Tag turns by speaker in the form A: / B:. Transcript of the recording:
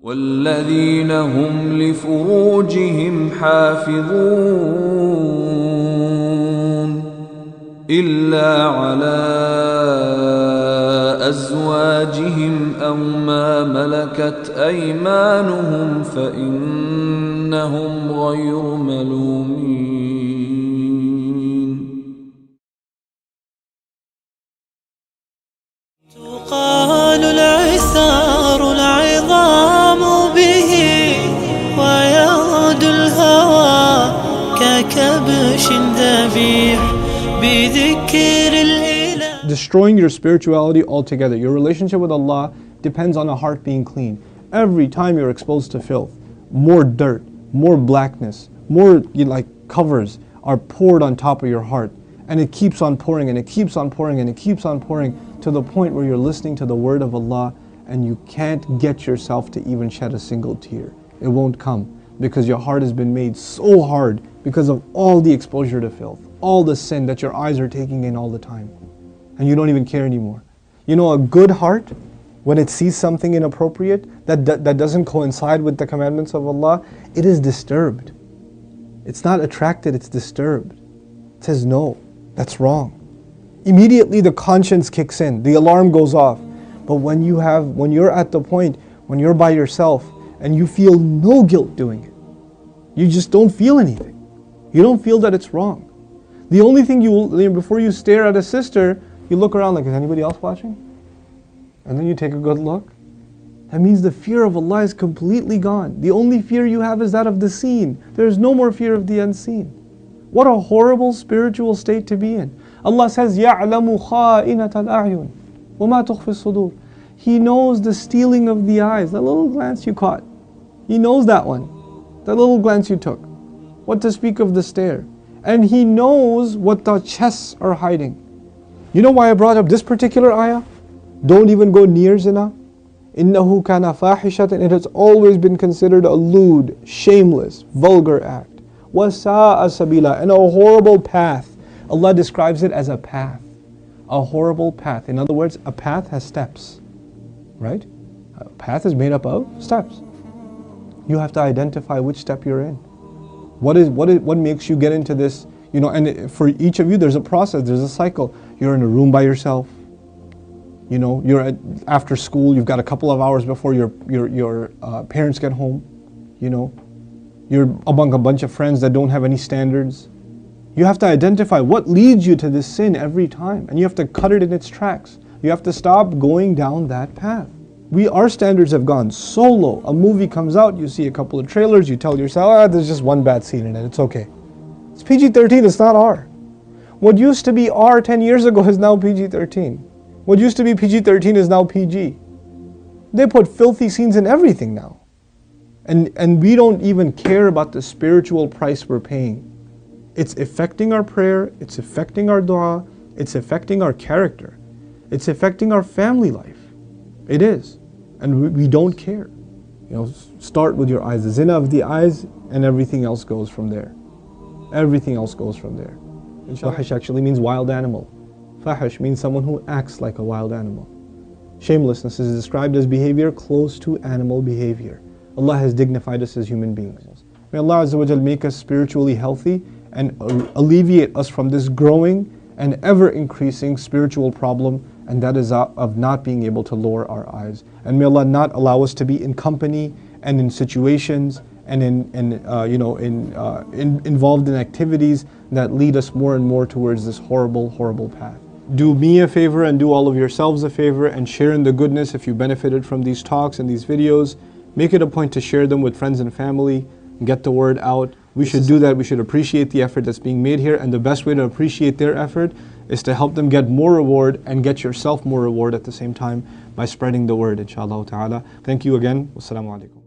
A: والذين هم لفروجهم حافظون إلا على أزواجهم أو ما ملكت أيمانهم فإنهم غير ملومين.
B: تقال العثار العظام به ويغدو الهوى ككبش ذبيح بذكر الإله.
C: Destroying your spirituality altogether. Your relationship with Allah depends on a heart being clean. Every time you're exposed to filth, more dirt, more blackness, more covers are poured on top of your heart. And it keeps on pouring and it keeps on pouring and it keeps on pouring to the point where you're listening to the word of Allah and you can't get yourself to even shed a single tear. It won't come because your heart has been made so hard because of all the exposure to filth, all the sin that your eyes are taking in all the time. And you don't even care anymore. You know, a good heart, when it sees something inappropriate that doesn't coincide with the commandments of Allah, it is disturbed. It's not attracted, it's disturbed. It says, no, that's wrong. Immediately the conscience kicks in, the alarm goes off. But when you're at the point, when you're by yourself and you feel no guilt doing it, you just don't feel anything. You don't feel that it's wrong. The only thing before you stare at a sister, you look around like, is anybody else watching? And then you take a good look. That means the fear of Allah is completely gone. The only fear you have is that of the seen. There is no more fear of the unseen. What a horrible spiritual state to be in. Allah says, يَعْلَمُ خَائِنَةَ الْأَعْيُنِ وَمَا تُخْفِي الصُّدُورِ. He knows the stealing of the eyes, that little glance you caught. He knows that one, that little glance you took. What to speak of the stare. And He knows what the chests are hiding. You know why I brought up this particular ayah? Don't even go near zina. إِنَّهُ كَانَ فَاحِشَةً. It has always been considered a lewd, shameless, vulgar act. وَسَاءَ سَبِيلًا. And a horrible path. Allah describes it as a path. A horrible path. In other words, a path has steps. Right? A path is made up of steps. You have to identify which step you're in. What makes you get into this? You know, and for each of you, there's a process, there's a cycle. You're in a room by yourself. You know, you're after school. You've got a couple of hours before your parents get home. You know, you're among a bunch of friends that don't have any standards. You have to identify what leads you to this sin every time, and you have to cut it in its tracks. You have to stop going down that path. Our standards have gone so low. A movie comes out, you see a couple of trailers, you tell yourself, there's just one bad scene in it, it's okay. It's PG-13, it's not R. What used to be R 10 years ago is now PG-13. What used to be PG-13 is now PG. They put filthy scenes in everything now. And we don't even care about the spiritual price we're paying. It's affecting our prayer, it's affecting our dua, it's affecting our character. It's affecting our family life. It is. And we don't care. You know, start with your eyes. The zina of the eyes, and everything else goes from there. Everything else goes from there. Fahish actually means wild animal. Fahish means someone who acts like a wild animal. Shamelessness is described as behavior close to animal behavior. Allah has dignified us as human beings. May Allah Azza wa Jal make us spiritually healthy and alleviate us from this growing and ever increasing spiritual problem, and that is of not being able to lower our eyes. And may Allah not allow us to be in company and in situations and involved in activities that lead us more and more towards this horrible, horrible path. Do me a favor and do all of yourselves a favor and share in the goodness if you benefited from these talks and these videos. Make it a point to share them with friends and family and get the word out. We should do that. We should appreciate the effort that's being made here, and the best way to appreciate their effort is to help them get more reward and get yourself more reward at the same time by spreading the word, inshallah ta'ala. Thank you again. Wassalamu alaikum.